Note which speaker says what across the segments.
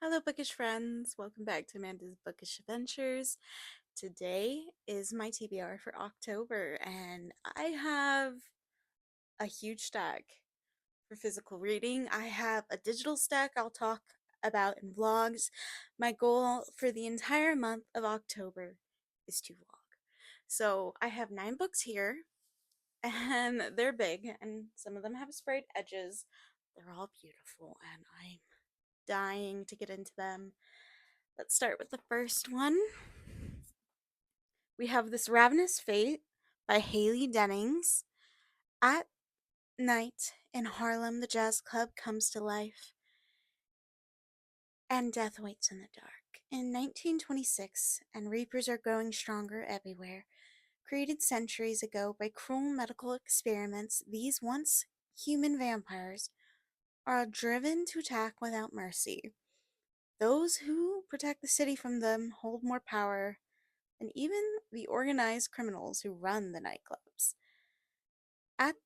Speaker 1: Hello, bookish friends. Welcome back to Amanda's Bookish Adventures. Today is my TBR for October, and I have a huge stack for physical reading. I have a digital stack I'll talk about in vlogs. My goal for the entire month of October is to vlog. So I have 9 books here, and they're big, and some of them have sprayed edges. They're all beautiful, and I'm dying to get into them. Let's start with the first one. We have This Ravenous Fate by Haley Dennings. At night in Harlem, the jazz club comes to life, and death waits in the dark. In 1926, and reapers are growing stronger everywhere. Created centuries ago by cruel medical experiments, these once human vampires are driven to attack without mercy. Those who protect the city from them hold more power and even the organized criminals who run the nightclubs. At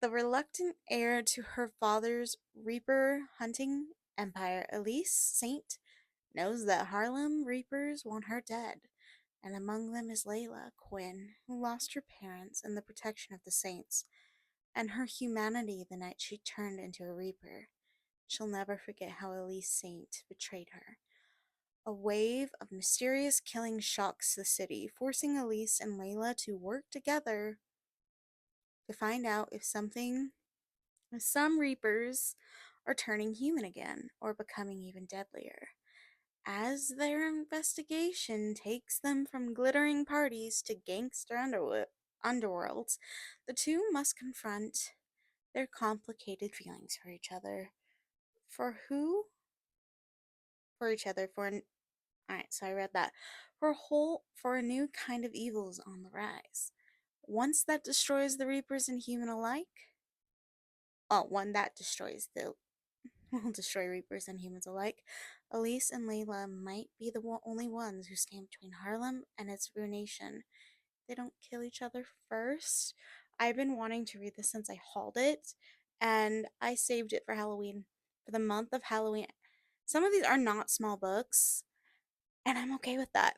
Speaker 1: the reluctant heir to her father's Reaper hunting empire, Elise Saint knows that Harlem Reapers want her dead, and among them is Layla Quinn, who lost her parents in the protection of the Saints, and her humanity the night she turned into a Reaper. She'll never forget how Elise Saint betrayed her. A wave of mysterious killing shocks the city, forcing Elise and Layla to work together to find out if some Reapers are turning human again or becoming even deadlier. As their investigation takes them from glittering parties to gangster underworlds, the two must confront their complicated feelings for each other. For who? For each other, for Alright, so I read that. For a new kind of evil is on the rise. Once that destroys the Reapers and human alike. One that destroys the will destroy Reapers and humans alike. Elise and Layla might be the only ones who stand between Harlem and its ruination. They don't kill each other first. I've been wanting to read this since I hauled it, and I saved it for Halloween, for the month of Halloween. Some of these are not small books, and I'm okay with that.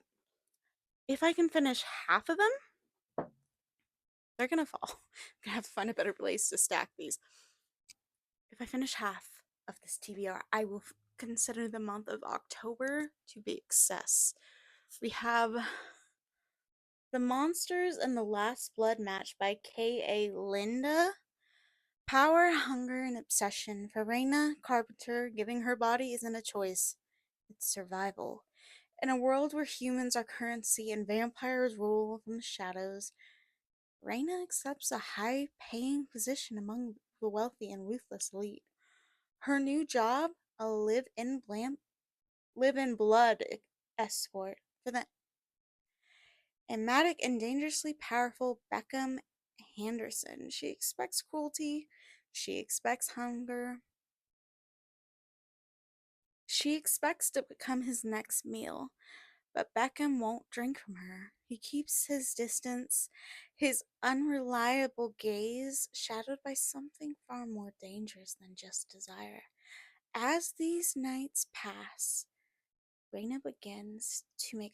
Speaker 1: If I can finish half of them, they're gonna fall. I'm gonna have to find a better place to stack these. If I finish half of this TBR, I will consider the month of October to be excess. We have The Monsters and the Last Blood Match by K.A. Linda. Power, hunger, and obsession. For Raina Carpenter, giving her body isn't a choice, it's survival. In a world where humans are currency and vampires rule from the shadows, Raina accepts a high-paying position among the wealthy and ruthless elite. Her new job, a live in blood escort for the enigmatic and dangerously powerful Beckham Henderson. She expects cruelty, she expects hunger, she expects to become his next meal. But Beckham won't drink from her. He keeps his distance, his unreliable gaze shadowed by something far more dangerous than just desire. As these nights pass, Raina begins to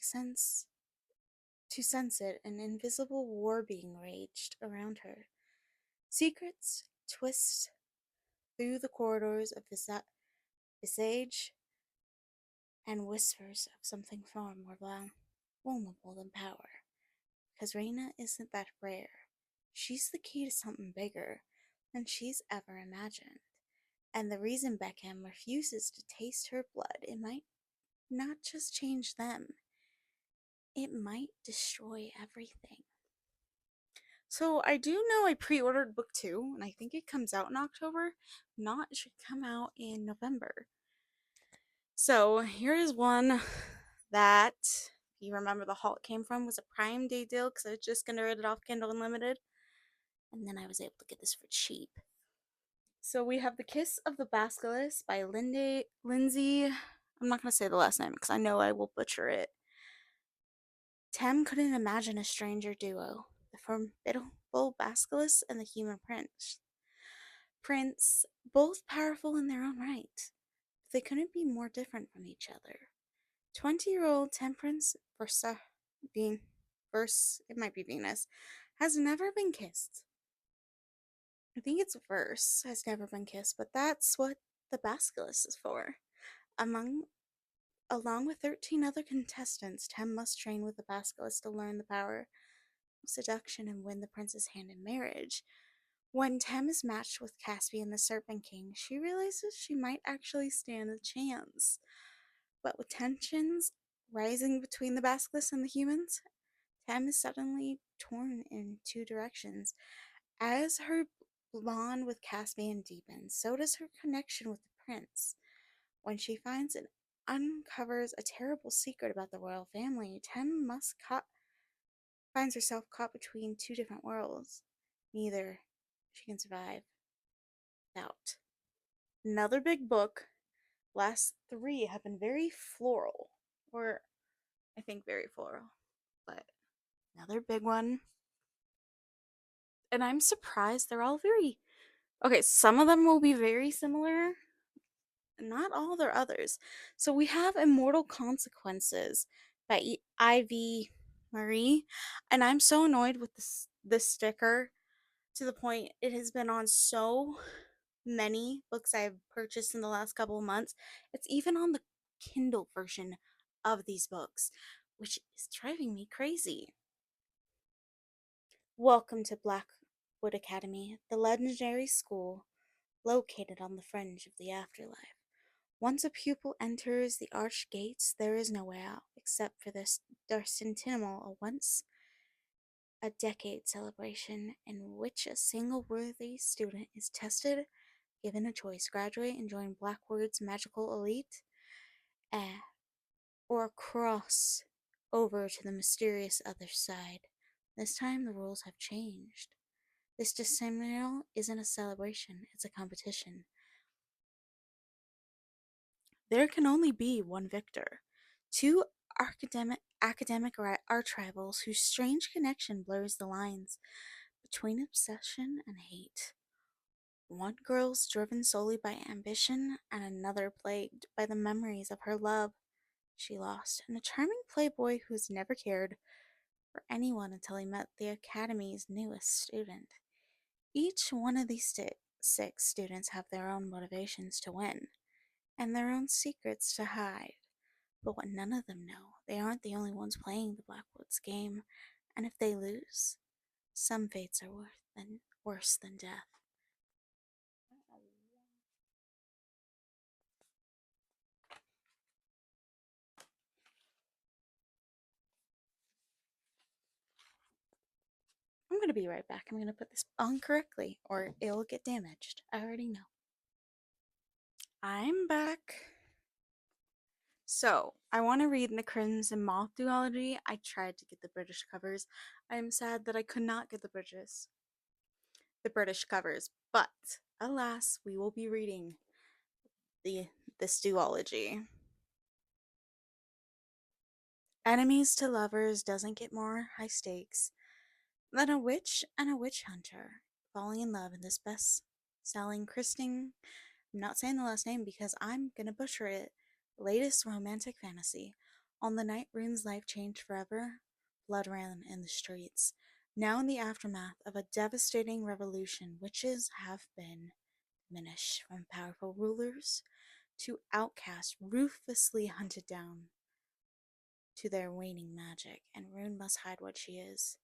Speaker 1: sense it, an invisible war being waged around her. Secrets twist through the corridors of visage and whispers of something far more vulnerable than power. Because Raina isn't that rare. She's the key to something bigger than she's ever imagined. And the reason Beckham refuses to taste her blood, it might not just change them, it might destroy everything. So I do know I pre-ordered book 2, and I think it comes out in October. Not, it should come out in November. So here is one that, if you remember the haul it came from, was a Prime Day deal because I was just going to read it off Kindle Unlimited. And then I was able to get this for cheap. So we have The Kiss of the Basilisk by Lindsay. I'm not going to say the last name because I know I will butcher it. Tem couldn't imagine a stranger duo, the formidable basilisk and the human prince. Both powerful in their own right. they couldn't be more different from each other. 20-year-old Temperance being it might be Venus, has never been kissed. I think it's verse has never been kissed, but that's what the basilisk is for. Among Along with 13 other contestants, Tem must train with the basilisk to learn the power of seduction and win the prince's hand in marriage. When Tem is matched with Caspian the Serpent King, she realizes she might actually stand a chance. But with tensions rising between the basilisk and the humans, Tem is suddenly torn in two directions. As her bond with Caspian deepens, so does her connection with the prince. When she finds and uncovers a terrible secret about the royal family, finds herself caught between two different worlds. Neither she can survive without. Another big book. Last three have been very floral, or I think very floral, but another big one. And I'm surprised they're all very okay. Some of them will be very similar, not all their others. So we have Immortal Consequences by Ivy Marie, and I'm so annoyed with this sticker to the point it has been on so many books I've purchased in the last couple of months. It's even on the Kindle version of these books, which is driving me crazy. Welcome to Blackwood Academy, the legendary school located on the fringe of the afterlife. Once a pupil enters the arched gates, there is no way out, except for this Darcentinal, a once a decade celebration in which a single worthy student is tested, given a choice, graduate and join Blackwood's magical elite, eh, or cross over to the mysterious other side. This time the rules have changed. This decennial isn't a celebration, it's a competition. There can only be one victor. Two academic arch rivals whose strange connection blurs the lines between obsession and hate. One girl's driven solely by ambition, and another plagued by the memories of her love she lost, and a charming playboy who has never cared for anyone until he met the academy's newest student. Each one of these six students have their own motivations to win, and their own secrets to hide. But what none of them know, they aren't the only ones playing the Blackwoods game, and if they lose, some fates are worse than death. I'm gonna be right back. I'm gonna put this on correctly, or it'll get damaged. I already know. I'm back. So, I want to read in the Crimson Moth duology. I tried to get the British covers. I am sad that I could not get the British covers, but alas, we will be reading the this duology. Enemies to lovers doesn't get more high stakes than a witch and a witch hunter falling in love in this best-selling Christine. I'm not saying the last name because I'm gonna butcher it. Latest romantic fantasy. On the night Rune's life changed forever, blood ran in the streets. Now, in the aftermath of a devastating revolution, witches have been diminished from powerful rulers to outcasts ruthlessly hunted down to their waning magic, and Rune must hide what she is.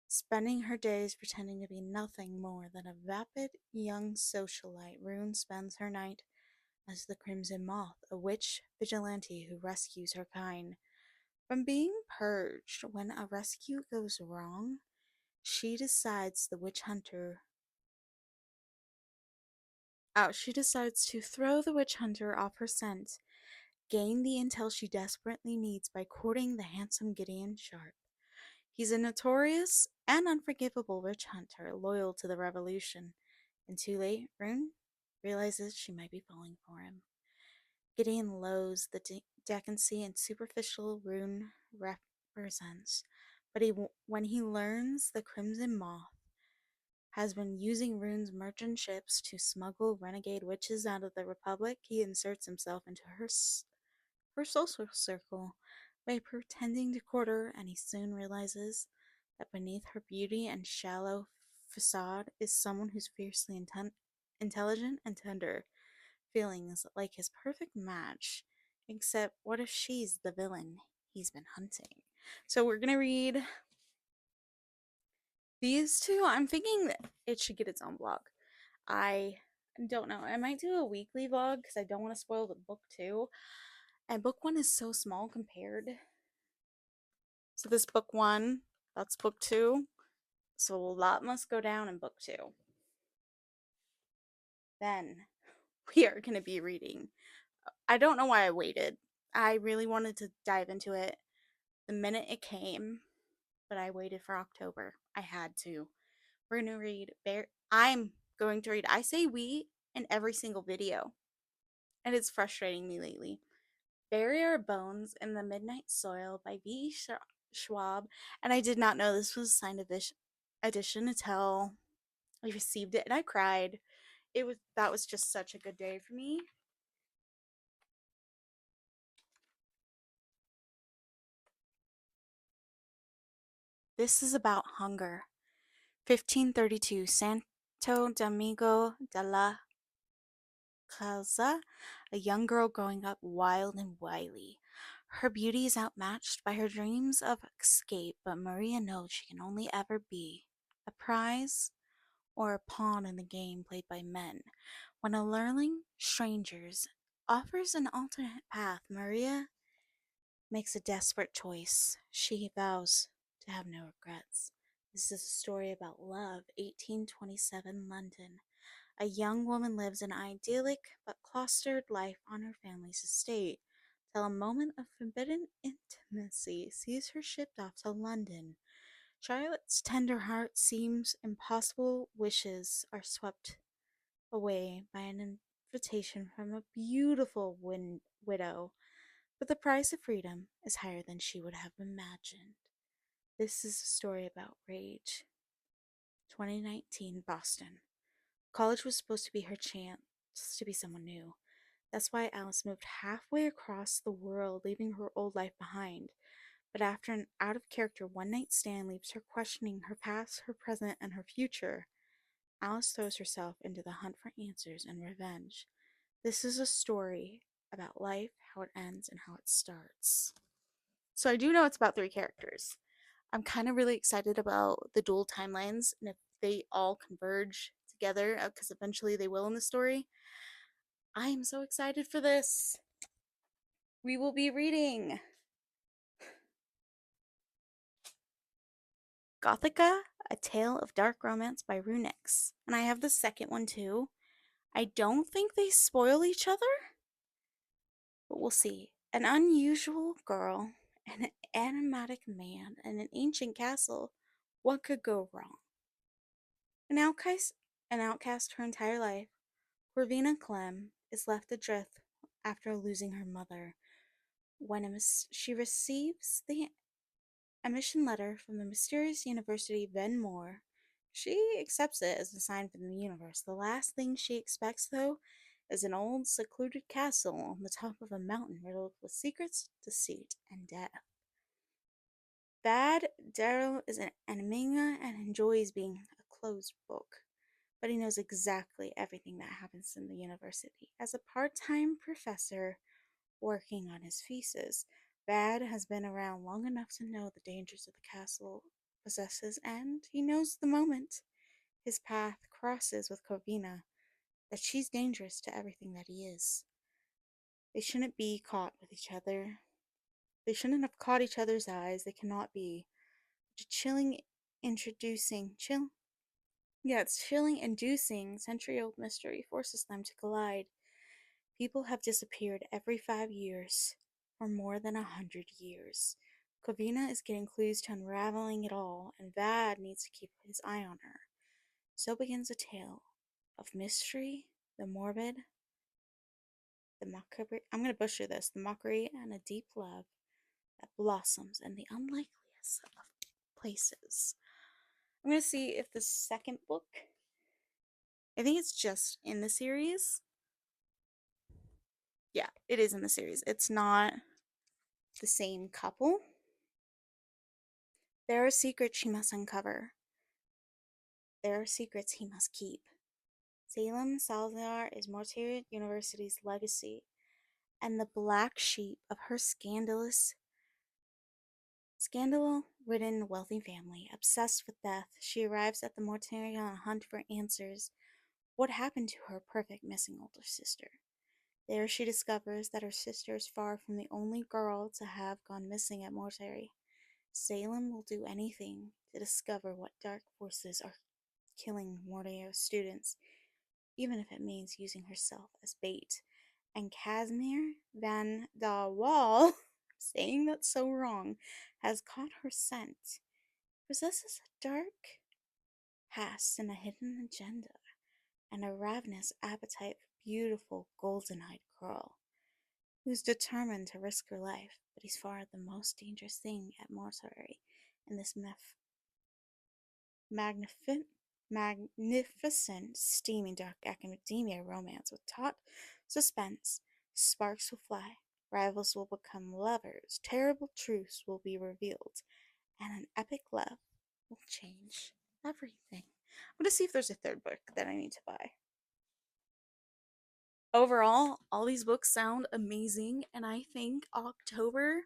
Speaker 1: Spending her days pretending to be nothing more than a vapid young socialite, Rune spends her night as the Crimson Moth, a witch vigilante who rescues her kind. From being purged when a rescue goes wrong, she decides to throw the witch hunter off her scent, gain the intel she desperately needs by courting the handsome Gideon Sharp. He's a notorious and unforgivable witch hunter, loyal to the revolution, and too late, Rune realizes she might be falling for him. Gideon loathes the decency and superficial Rune represents, but when he learns the Crimson Moth has been using Rune's merchant ships to smuggle renegade witches out of the Republic. He inserts himself into her social circle by pretending to court her, and he soon realizes that beneath her beauty and shallow facade is someone who's fiercely intelligent and tender. Feelings like his perfect match. Except, what if she's the villain he's been hunting? So, we're gonna read these two. I'm thinking that it should get its own blog. I don't know. I might do a weekly vlog because I don't want to spoil the book two. And book one is so small compared. So, this book one, that's book two. So, a lot must go down in book two. Then we are going to be reading. I don't know why I waited. I really wanted to dive into it the minute it came, but I waited for October. I had to. We're going to read I'm going to read. I say we in every single video, and it's frustrating me lately. Bury Our Bones in the Midnight Soil by V. Schwab, and I did not know this was a signed edition until I received it, and I cried. That was just such a good day for me. This is about hunger. 1532, Santo Domingo de la Casa, a young girl growing up wild and wily. Her beauty is outmatched by her dreams of escape, but Maria knows she can only ever be a prize or a pawn in the game played by men. When a lurling strangers offers an alternate path, Maria makes a desperate choice. She vows to have no regrets. This is a story about love, 1827 London. A young woman lives an idyllic but cloistered life on her family's estate till a moment of forbidden intimacy sees her shipped off to London. Charlotte's tender heart seems impossible wishes are swept away by an invitation from a beautiful widow, but the price of freedom is higher than she would have imagined. This is a story about rage. 2019, Boston. College was supposed to be her chance to be someone new. That's why Alice moved halfway across the world, leaving her old life behind. But after an out of character one night stand leaves her questioning her past, her present, and her future, Alice throws herself into the hunt for answers and revenge. This is a story about life, how it ends, and how it starts. So I do know it's about three characters. I'm kind of really excited about the dual timelines and if they all converge together, because eventually they will in the story. I am so excited for this. We will be reading Gothica, A Tale of Dark Romance by Runix. And I have the second one too. I don't think they spoil each other, but we'll see. An unusual girl, an enigmatic man, and an ancient castle. What could go wrong? An outcast her entire life, Corvina Clem is left adrift after losing her mother. When she receives the admission letter from the mysterious University Ben Moore, she accepts it as a sign from the universe. The last thing she expects, though, is an old, secluded castle on the top of a mountain riddled with secrets, deceit, and death. Bad Darrow is an enigma and enjoys being a closed book, but he knows exactly everything that happens in the university. As a part-time professor working on his thesis, Bad has been around long enough to know the dangers of the castle possesses, and he knows the moment his path crosses with Corvina that she's dangerous to everything that he is. They shouldn't be caught with each other. They shouldn't have caught each other's eyes. They cannot be. The chilling inducing century-old mystery forces them to collide. People have disappeared every 5 years, for more than 100 years. Covina is getting clues to unraveling it all, and Vad needs to keep his eye on her. So begins a tale of mystery, the morbid, the mockery. I'm going to butcher this. The mockery and a deep love that blossoms in the unlikeliest of places. I'm gonna see if the second book, I think it's just in the series. Yeah, it is in the series. It's not the same couple. There are secrets she must uncover. There are secrets he must keep. Salem Salazar is Mortier University's legacy and the black sheep of her scandal-ridden wealthy family. Obsessed with death, she arrives at the mortuary on a hunt for answers. What happened to her perfect missing older sister? There she discovers that her sister is far from the only girl to have gone missing at mortuary. Salem will do anything to discover what dark forces are killing Mortier's students, even if it means using herself as bait. And Casimir van der Wall, saying that so wrong, has caught her scent, possesses a dark past and a hidden agenda, and a ravenous appetite for beautiful golden-eyed girl, who's determined to risk her life, but he's far the most dangerous thing at mortuary in this magnificent, magnificent, steamy dark academia romance with taut suspense. Sparks will fly, rivals will become lovers, terrible truths will be revealed, and an epic love will change everything. I'm gonna see if there's a third book that I need to buy. Overall, all these books sound amazing, and I think October,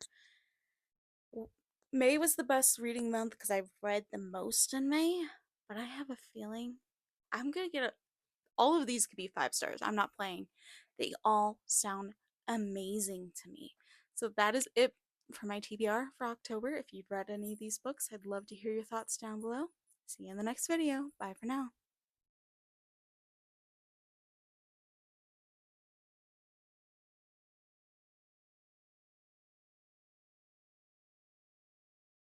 Speaker 1: May was the best reading month because I've read the most in May, but I have a feeling I'm gonna get all of these could be 5 stars. I'm not playing. They all sound amazing to me. So that is it for my TBR for October. If you've read any of these books, I'd love to hear your thoughts down below. See you in the next video. Bye for now.